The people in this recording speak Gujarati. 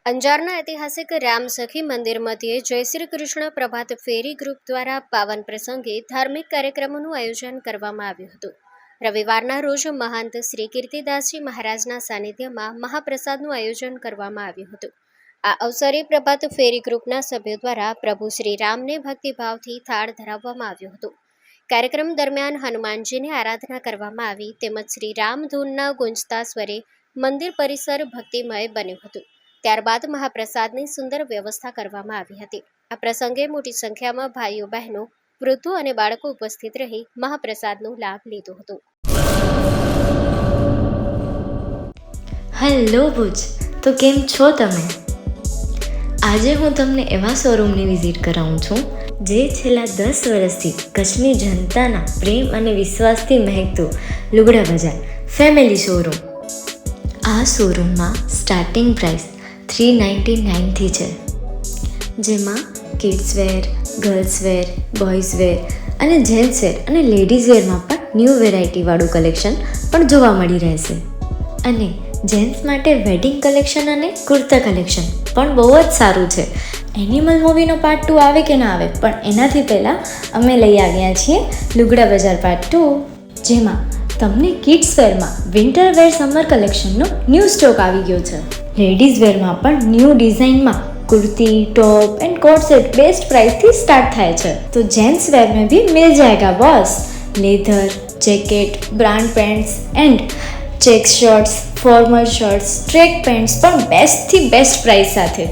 અંજારના ઐતિહાસિક રામસખી મંદિર મધ્યે જય શ્રી કૃષ્ણ પ્રભાત ફેરી ગ્રુપ દ્વારા પાવન પ્રસંગે ધાર્મિક કાર્યક્રમોનું આયોજન કરવામાં આવ્યું હતું. રવિવારના રોજ મહંત શ્રી કીર્તિદાસજી મહારાજના સાનિધ્યમાં મહાપ્રસાદનું આયોજન કરવામાં આવ્યું હતું. આ અવસરે પ્રભાત ફેરી ગ્રુપના સભ્યો દ્વારા પ્રભુ શ્રી રામને ભક્તિભાવથી થાળ ધરાવવામાં આવ્યો હતો. કાર્યક્રમ દરમિયાન હનુમાનજીની આરાધના કરવામાં આવી તેમજ શ્રી રામ ધૂનના ગુંજતા સ્વરે મંદિર પરિસર ભક્તિમય બન્યું હતું. ત્યારબાદ મહાપ્રસાદની સુંદર વ્યવસ્થા કરવામાં આવી હતી. આ પ્રસંગે મોટી સંખ્યામાં ભાઈઓ બહેનો, વૃદ્ધો અને બાળકો ઉપસ્થિત રહી મહાપ્રસાદનો લાભ લીધો હતો. હેલો ભુજ, તો કેમ છો તમે? આજે હું તમને એવા શોરૂમની વિઝિટ કરાવું છું જે છેલ્લા 10 વર્ષથી કચ્છની જનતાના પ્રેમ અને વિશ્વાસથી મહેકતું લુગડા બજાર ફેમિલી શોરૂમ. આ શોરૂમમાં સ્ટાર્ટિંગ પ્રાઇસ 399થી છે, જેમાં kids wear, girls wear, boys wear અને જેન્ટ્સ વેર અને લેડીઝ વેરમાં પણ ન્યૂ વેરાયટીવાળું કલેક્શન પણ જોવા મળી રહેશે. અને જેન્ટ્સ માટે વેડિંગ કલેક્શન અને કુર્તા કલેક્શન પણ બહુ જ સારું છે. એનિમલ મૂવીનો પાર્ટ 2 આવે કે ના આવે, પણ એનાથી પહેલાં અમે લઈ આવ્યા છીએ લુગડા બજાર પાર્ટ 2, જેમાં તમને કિડ્સ વેરમાં વિન્ટર વેર સમર કલેક્શનનો ન્યૂ સ્ટોક આવી ગયો છે. લેડીઝ વેરમાં પણ ન્યૂ ડિઝાઇનમાં kurti, top and coat set best price थी स्टार्ट થાય છે. तो जेंट्स वेयर में भी मिल जाएगा boss. Leather, jacket, brand pants and check shirts, formal shirts, track pants પણ બેસ્ટ થી બેસ્ટ પ્રાઇસ સાથે.